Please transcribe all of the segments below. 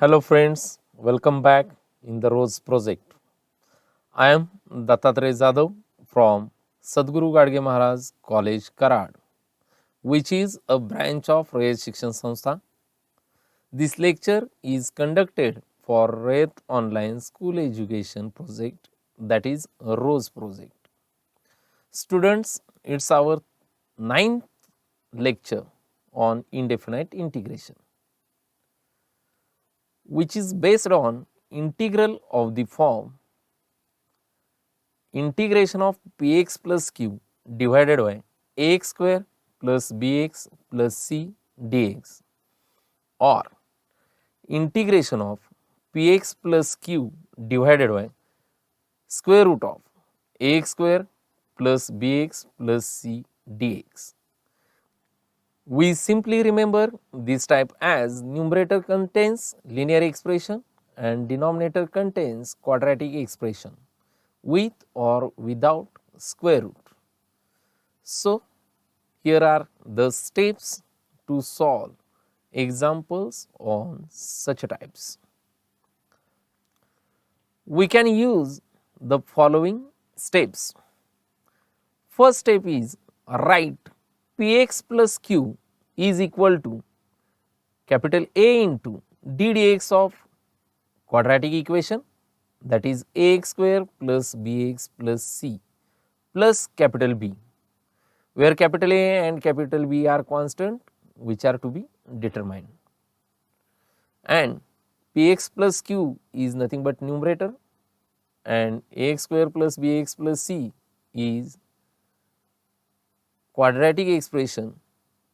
Hello friends, welcome back in the Rose project. I am Dattatreya Jadhav from Sadhguru Gadge Maharaj College, Karad, which is a branch of Rayat Shikshan Sanstha. This lecture is conducted for Rayat Online School Education Project, that is Rose project. Students, it's our ninth lecture on indefinite integration, which is based on integral of the form integration of px plus q divided by ax square plus bx plus c dx, or integration of px plus q divided by square root of ax square plus bx plus c dx. We simply remember this type as numerator contains linear expression and denominator contains quadratic expression with or without square root. So, here are the steps to solve examples on such types. We can use the following steps. First step is write px plus q is equal to capital A into d dx of quadratic equation, that is ax square plus bx plus c plus capital B, where capital A and capital B are constant which are to be determined, and px plus q is nothing but numerator and ax square plus bx plus c is quadratic expression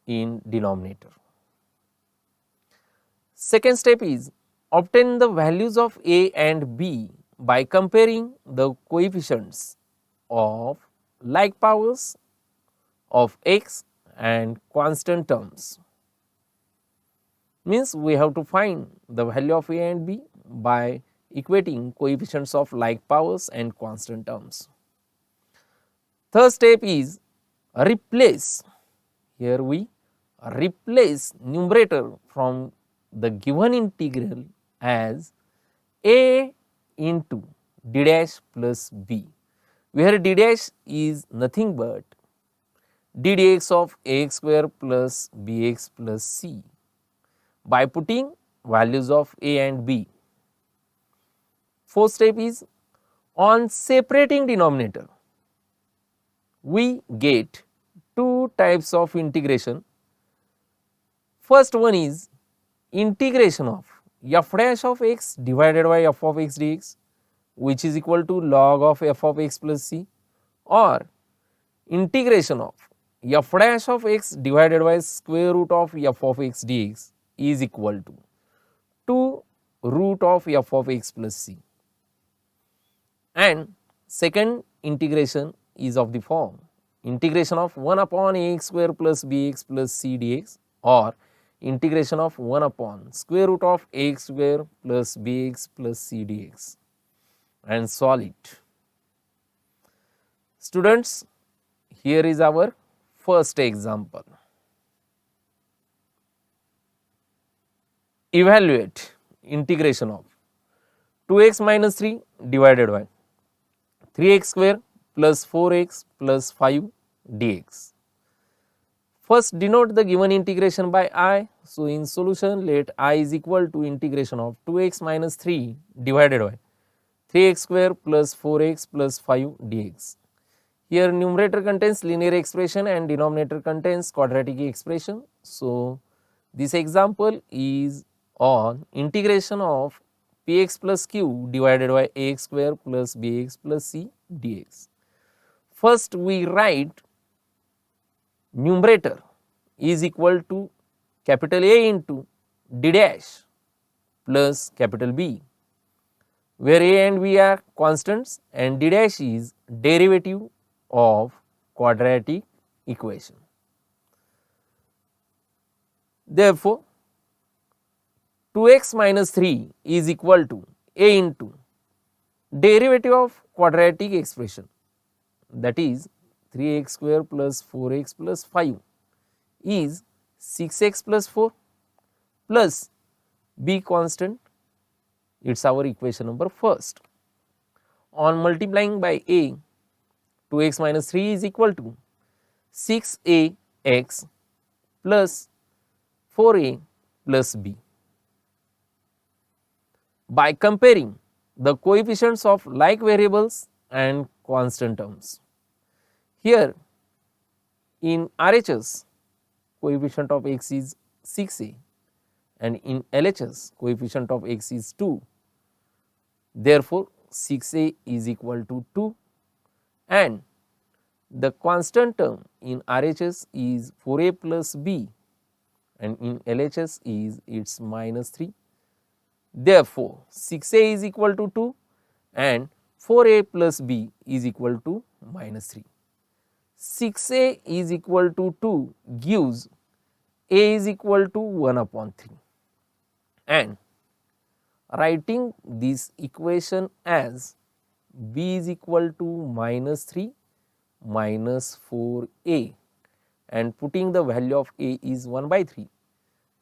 in denominator. Second step is obtain the values of a and b by comparing the coefficients of like powers of x and constant terms. Means we have to find the value of a and b by equating coefficients of like powers and constant terms. Third step is replace. Here we replace numerator from the given integral as a into d dash plus b, where d dash is nothing but d dx of ax square plus bx plus c by putting values of a and b. Fourth step is on separating denominator, we get two types of integration. First one is integration of f dash of x divided by f of x dx, which is equal to log of f of x plus c, or integration of f dash of x divided by square root of f of x dx is equal to 2 root of f of x plus c. And second integration is of the form integration of 1 upon ax square plus bx plus c dx, or integration of 1 upon square root of ax square plus bx plus c dx, and solve it. Students, here is our first example. Evaluate integration of 2x minus 3 divided by 3x square plus 4x plus 5 dx. First denote the given integration by I. So, in solution let I is equal to integration of 2x minus 3 divided by 3x square plus 4x plus 5 dx. Here numerator contains linear expression and denominator contains quadratic expression. So, this example is on integration of px plus q divided by ax square plus bx plus c dx. First we write numerator is equal to capital A into d dash plus capital B, where A and B are constants and d dash is derivative of quadratic equation. Therefore, 2x minus 3 is equal to A into derivative of quadratic expression, that is 3x square plus 4x plus 5 is 6x plus 4 plus b constant It is our equation number first. On multiplying by a, 2x minus 3 is equal to 6ax plus 4a plus b. By comparing the coefficients of like variables and constant terms. Here in RHS, coefficient of x is 6a and in LHS coefficient of x is 2. Therefore, 6a is equal to 2 and the constant term in RHS is 4a plus b and in LHS is its minus 3. Therefore, 6a is equal to 2 and 4a plus b is equal to minus 3. 6a is equal to 2 gives a is equal to 1 upon 3 and writing this equation as b is equal to minus 3 minus 4a and putting the value of a is 1 by 3.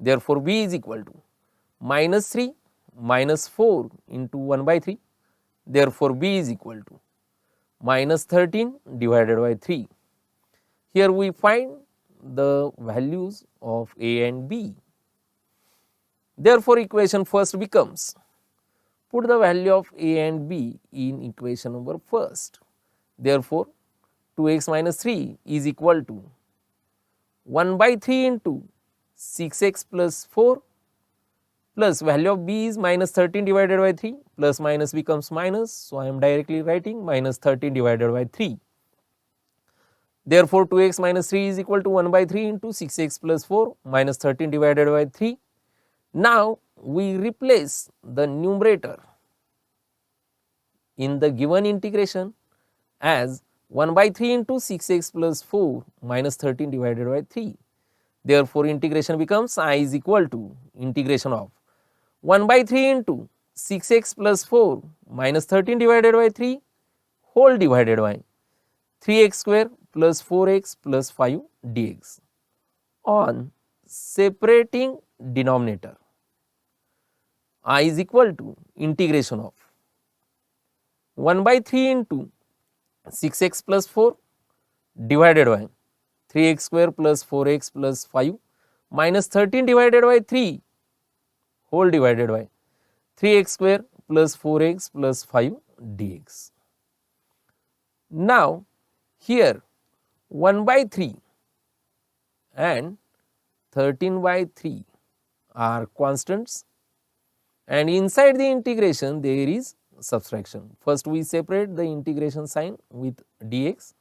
Therefore, b is equal to minus 3 minus 4 into 1 by 3. Therefore, b is equal to minus 13 divided by 3. Here we find the values of a and b. Therefore, equation first becomes, put the value of a and b in equation number first. Therefore, 2x minus 3 is equal to 1 by 3 into 6x plus 4 plus value of b is minus 13 divided by 3, plus minus becomes minus. So, I am directly writing minus 13 divided by 3. Therefore, 2x minus 3 is equal to 1 by 3 into 6x plus 4 minus 13 divided by 3. Now, we replace the numerator in the given integration as 1 by 3 into 6x plus 4 minus 13 divided by 3. Therefore, integration becomes I is equal to integration of 1 by 3 into 6x plus 4 minus 13 divided by 3 whole divided by 3x square plus 4x plus 5 dx. On separating denominator, I is equal to integration of 1 by 3 into 6x plus 4 divided by 3x square plus 4x plus 5 minus 13 divided by 3 whole divided by 3x square plus 4x plus 5 dx. Now, here 1 by 3 and 13 by 3 are constants and inside the integration there is subtraction. First we separate the integration sign with dx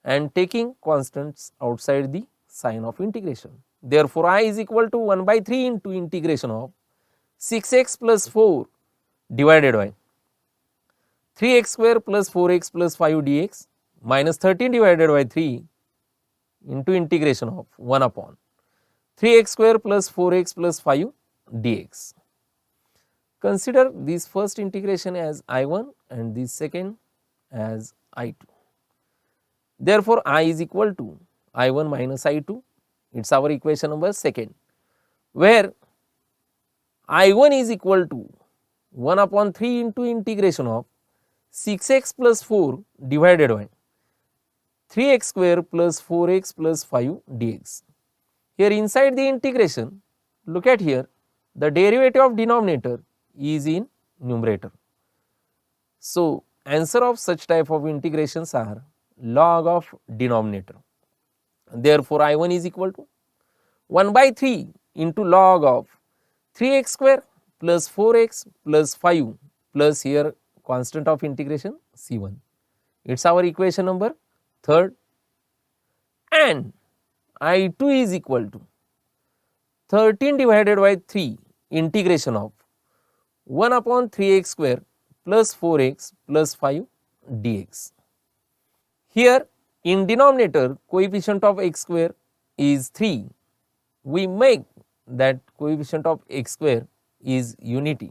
and taking constants outside the sign of integration. Therefore, I is equal to 1 by 3 into integration of 6x plus 4 divided by 3x square plus 4x plus 5 dx minus 13 divided by 3 into integration of 1 upon 3x square plus 4x plus 5 dx. Consider this first integration as I1 and this second as I2. Therefore, I is equal to I1 minus I2, it is our equation number second, where I1 is equal to 1 upon 3 into integration of 6x plus 4 divided by 3x square plus 4x plus 5 dx. Here inside the integration, look at here, the derivative of denominator is in numerator. So, answer of such type of integrations are log of denominator. Therefore, I1 is equal to 1 by 3 into log of 3x square plus 4x plus 5 plus here constant of integration C1. It is our equation number third, and I2 is equal to 13 divided by 3 integration of 1 upon 3x square plus 4x plus 5 dx. Here in denominator coefficient of x square is 3, we make that coefficient of x square is unity.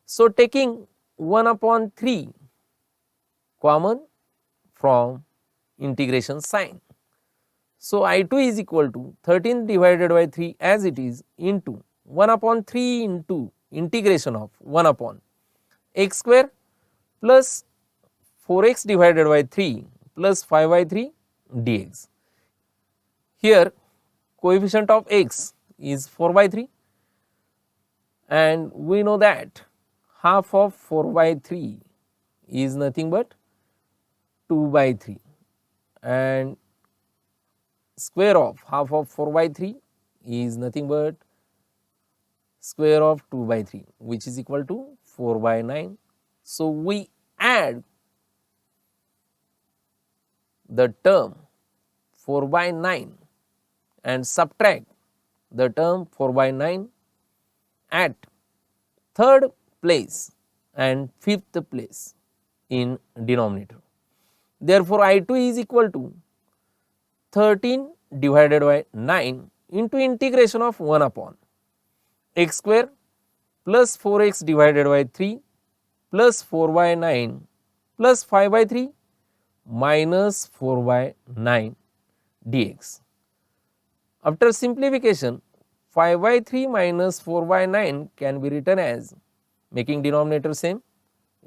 So, taking 1 upon 3 common from integration sign. So, I2 is equal to 13 divided by 3 as it is into 1 upon 3 into integration of 1 upon x square plus 4x divided by 3 plus 5 by 3 dx. Here coefficient of x is 4 by 3 and we know that half of 4 by 3 is nothing but 2 by 3 and square of half of 4 by 3 is nothing but square of 2 by 3 which is equal to 4 by 9. So, we add the term 4 by 9 and subtract the term 4 by 9 at third place and fifth place in denominator. Therefore, I2 is equal to 13 divided by 9 into integration of 1 upon x square plus 4x divided by 3 plus 4 by 9 plus 5 by 3 minus 4 by 9 dx. After simplification, 5 by 3 minus 4 by 9 can be written as, making denominator same,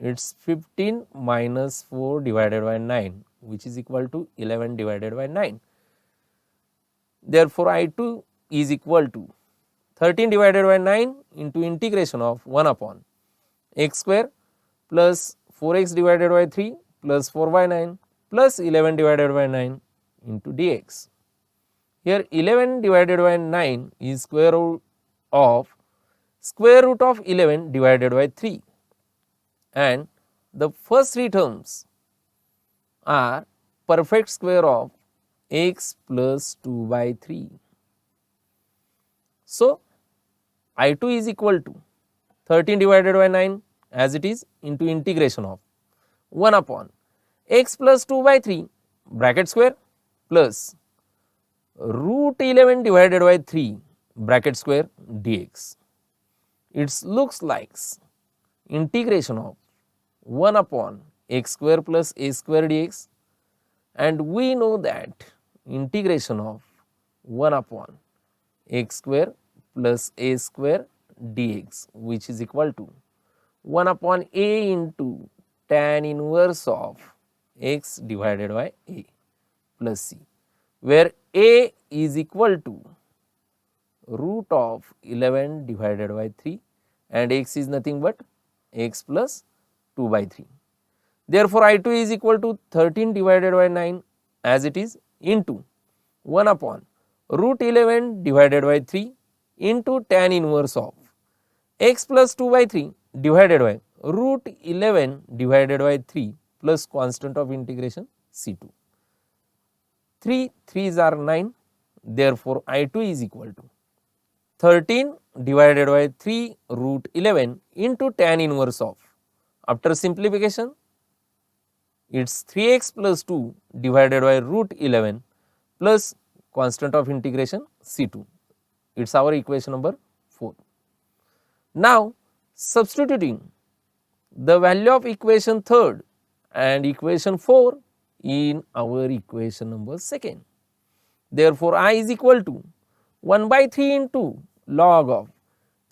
it is 15 minus 4 divided by 9 which is equal to 11 divided by 9. Therefore, I2 is equal to 13 divided by 9 into integration of 1 upon x square plus 4x divided by 3 plus 4 by 9 plus 11 divided by 9 into dx. Here 11 divided by 9 is square root of 11 divided by 3 and the first three terms are perfect square of x plus 2 by 3. So, I2 is equal to 13 divided by 9 as it is into integration of 1 upon x plus 2 by 3 bracket square plus root 11 divided by 3 bracket square dx. It looks like integration of 1 upon x square plus a square dx and we know that integration of 1 upon x square plus a square dx which is equal to 1 upon a into tan inverse of x divided by a plus c, where a is equal to root of 11 divided by 3 and x is nothing but x plus 2 by 3. Therefore, I2 is equal to 13 divided by 9 as it is into 1 upon root 11 divided by 3 into tan inverse of x plus 2 by 3 divided by root 11 divided by 3 plus constant of integration C2. 3 3s are 9, therefore, I2 is equal to 13 divided by 3 root 11 into tan inverse of, after simplification, it is 3x plus 2 divided by root 11 plus constant of integration C2. It is our equation number 4. Now, substituting the value of equation 3rd and equation 4 in our equation number 2nd. Therefore, I is equal to 1 by 3 into log of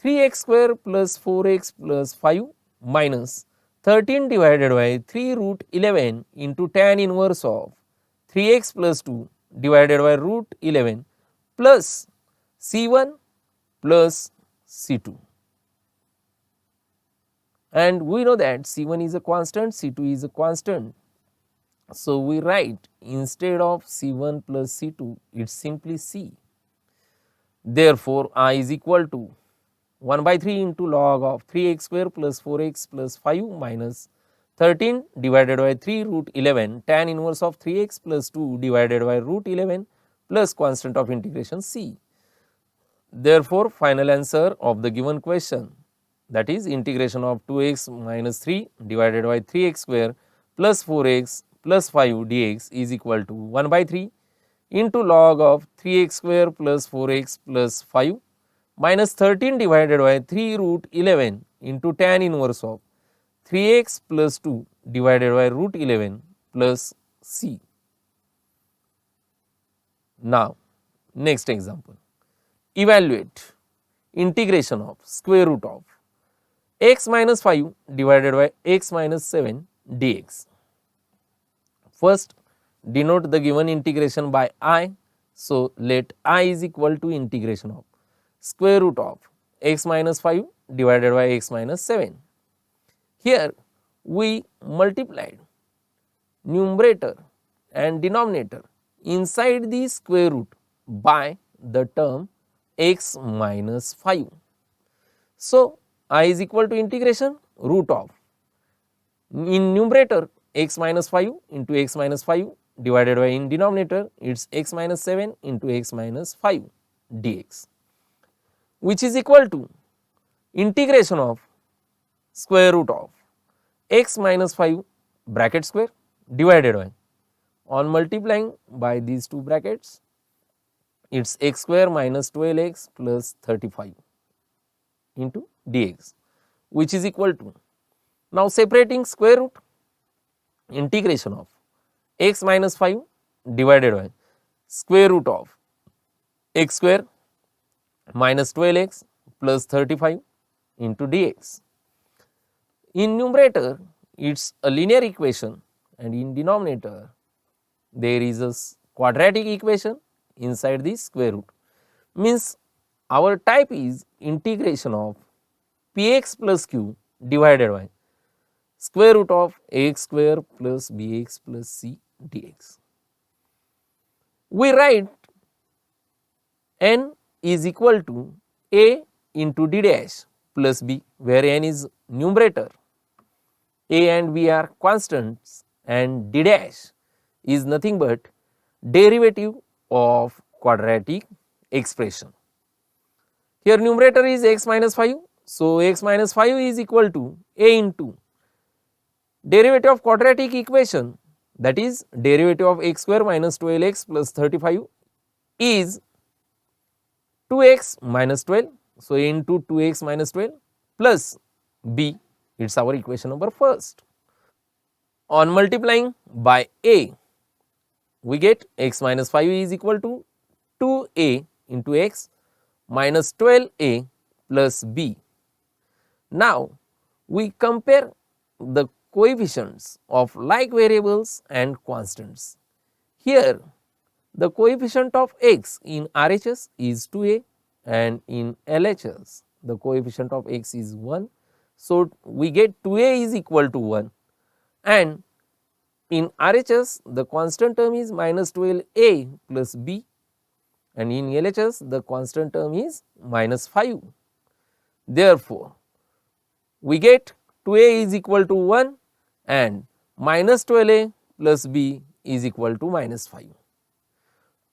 3x square plus 4x plus 5 minus 13 divided by 3 root 11 into tan inverse of 3x plus 2 divided by root 11 plus C1 plus C2. And we know that C1 is a constant, C2 is a constant. So, we write instead of C1 plus C2, it is simply C. Therefore, I is equal to 1 by 3 into log of 3x square plus 4x plus 5 minus 13 divided by 3 root 11 tan inverse of 3x plus 2 divided by root 11 plus constant of integration C. Therefore, final answer of the given question, that is integration of 2x minus 3 divided by 3x square plus 4x plus 5 dx is equal to 1 by 3 into log of 3x square plus 4x plus 5 minus 13 divided by 3 root 11 into tan inverse of 3x plus 2 divided by root 11 plus c. Now, next example, evaluate integration of square root of x minus 5 divided by x minus 7 dx. First, denote the given integration by I. So, let I is equal to integration of square root of x minus 5 divided by x minus 7. Here we multiplied numerator and denominator inside the square root by the term x minus 5. So, I is equal to integration root of, in numerator x minus 5 into x minus 5 divided by, in denominator it is x minus 7 into x minus 5 dx, which is equal to integration of square root of x minus 5 bracket square divided by, on multiplying by these two brackets, it is x square minus 12x plus 35 into dx, which is equal to, now separating square root, integration of x minus 5 divided by square root of x square minus 12x plus 35 into dx. In numerator it is a linear equation and in denominator there is a quadratic equation inside the square root, means our type is integration of px plus q divided by square root of ax square plus bx plus c dx. We write n is equal to a into d dash plus b, where n is numerator, a and b are constants and d dash is nothing but derivative of quadratic expression. Here numerator is x minus 5, so x minus 5 is equal to a into derivative of quadratic equation, that is derivative of x square minus 12x plus 35 is 2x minus 12. So, a into 2x minus 12 plus b, it is our equation number first. On multiplying by a, we get x minus 5 is equal to 2a into x minus 12a plus b. Now, we compare the coefficients of like variables and constants. Here the coefficient of x in RHS is 2a and in LHS the coefficient of x is 1. So, we get 2a is equal to 1 and in RHS the constant term is minus 12a plus b and in LHS the constant term is minus 5. Therefore, we get 2a is equal to 1 and minus 12a plus b is equal to minus 5.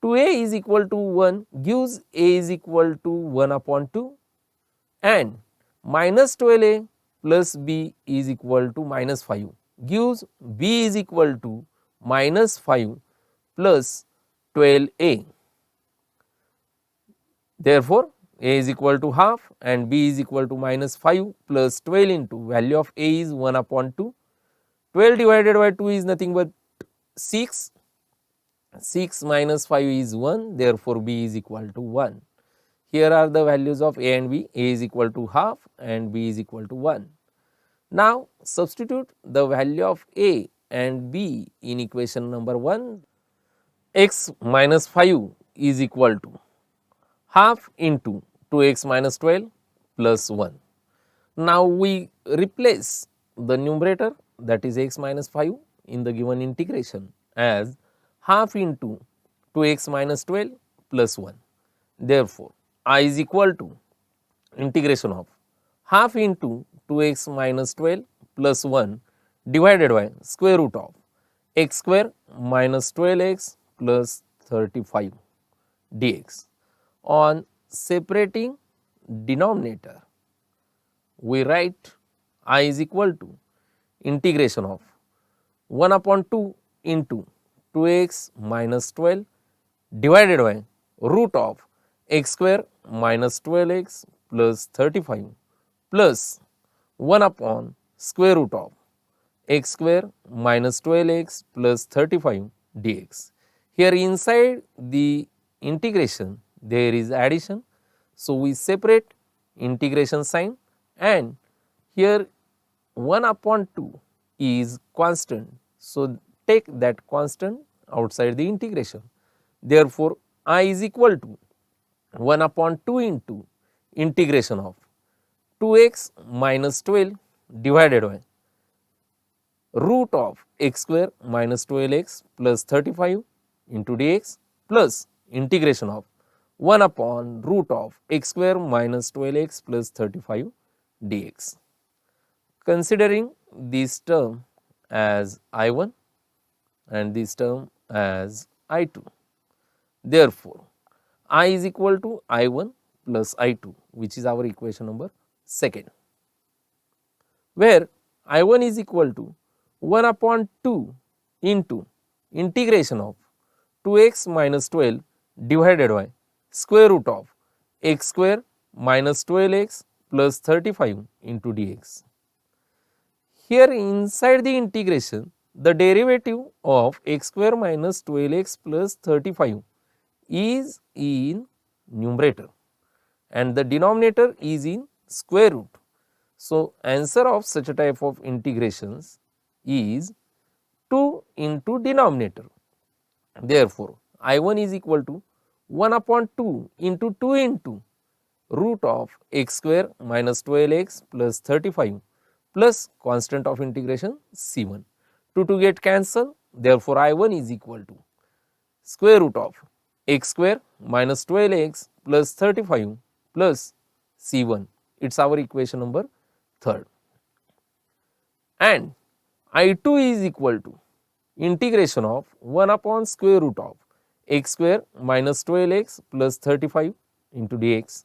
2a is equal to 1 gives a is equal to 1 upon 2 and minus 12a plus b is equal to minus 5 gives b is equal to minus 5 plus 12a. Therefore, a is equal to half and b is equal to minus 5 plus 12 into value of a is 1 upon 2. 12 divided by 2 is nothing but 6. 6 minus 5 is 1, therefore, b is equal to 1. Here are the values of a and b, a is equal to half and b is equal to 1. Now, substitute the value of a and b in equation number 1. X minus 5 is equal to half into 2x minus 12 plus 1. Now, we replace the numerator, that is x minus 5 in the given integration as half into 2x minus 12 plus 1. Therefore, I is equal to integration of half into 2x minus 12 plus 1 divided by square root of x square minus 12x plus 35 dx. On separating denominator, we write I is equal to integration of 1 upon 2 into 2x minus 12 divided by root of x square minus 12x plus 35 plus 1 upon square root of x square minus 12x plus 35 dx. Here inside the integration there is addition. So, we separate integration sign and Here 1 upon 2 is constant. So, take that constant outside the integration. Therefore, I is equal to 1 upon 2 into integration of 2x minus 12 divided by root of x square minus 12x plus 35 into dx plus integration of 1 upon root of x square minus 12x plus 35 dx. Considering this term as I1 and this term as I2. Therefore, I is equal to I1 plus I2, which is our equation number 2, where I1 is equal to 1 upon 2 into integration of 2x minus 12 divided by square root of x square minus 12x plus 35 into dx. Here inside the integration, the derivative of x square minus 12x plus 35 is in numerator and the denominator is in square root. So, answer of such a type of integrations is 2 into denominator. Therefore, I1 is equal to 1 upon 2 into root of x square minus 12x plus 35 plus constant of integration C1. 2 get cancelled, therefore, I1 is equal to square root of x square minus 12x plus 35 plus C1. It is our equation number 3rd. And I2 is equal to integration of 1 upon square root of x square minus 12x plus 35 into dx.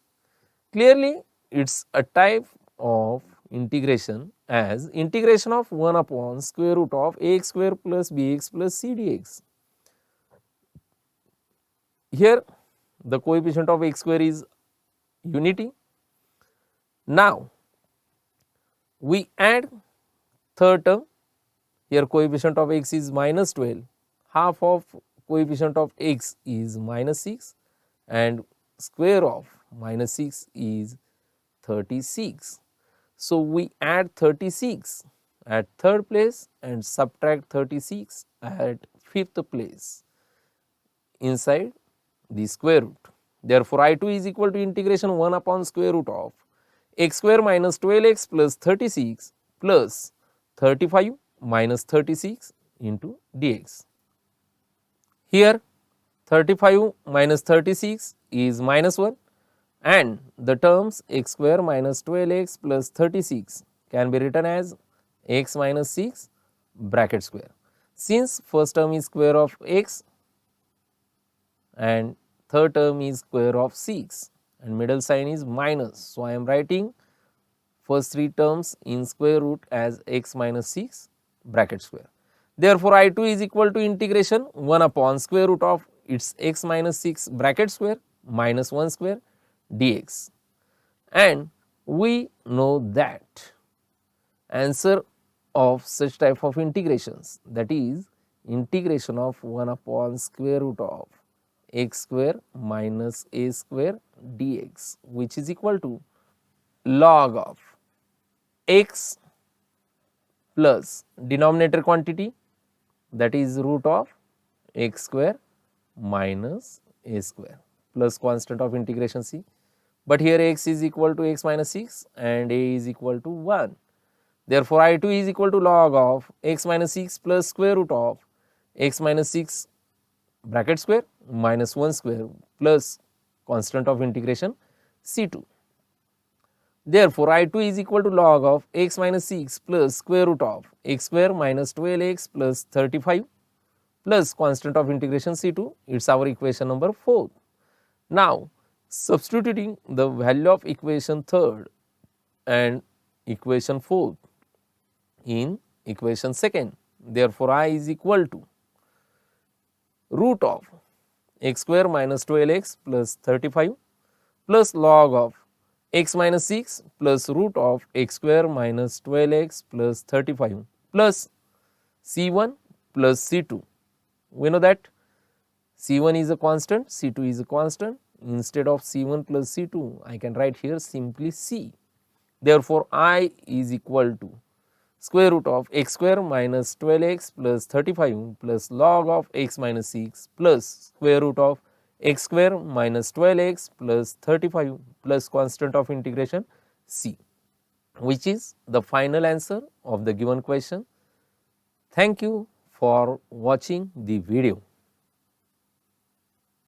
Clearly, it is a type of integration as integration of 1 upon square root of ax square plus bx plus c dx. Here the coefficient of x square is unity. Now, we add third term. Here coefficient of x is minus 12, half of coefficient of x is minus 6 and square of minus 6 is 36. So, we add 36 at third place and subtract 36 at fifth place inside the square root. Therefore, I2 is equal to integration 1 upon square root of x square minus 12x plus 36 plus 35 minus 36 into dx. Here 35 minus 36 is minus 1 and the terms x square minus 12x plus 36 can be written as x minus 6 bracket square. Since first term is square of x and third term is square of 6 and middle sign is minus. So, I am writing first 3 terms in square root as x minus 6 bracket square. Therefore, I2 is equal to integration 1 upon square root of its x minus 6 bracket square minus 1 square dx. And we know that answer of such type of integrations, that is integration of 1 upon square root of x square minus a square dx, which is equal to log of x plus denominator quantity, that is root of x square minus a square plus constant of integration c. But here x is equal to x minus 6 and a is equal to 1. Therefore, I2 is equal to log of x minus 6 plus square root of x minus 6 bracket square minus 1 square plus constant of integration c2. Therefore, I2 is equal to log of x minus 6 plus square root of x square minus 12x plus 35 plus constant of integration c2. It is our equation number 4. Now, substituting the value of equation 3rd and equation 4th in equation 2nd. Therefore, I is equal to root of x square minus 12x plus 35 plus log of x minus 6 plus root of x square minus 12x plus 35 plus c1 plus c2. We know that c1 is a constant, c2 is a constant. Instead of c1 plus c2, I can write here simply c. Therefore, I is equal to square root of x square minus 12x plus 35 plus log of x minus 6 plus square root of x square minus 12x plus 35 plus constant of integration c, which is the final answer of the given question. Thank you for watching the video.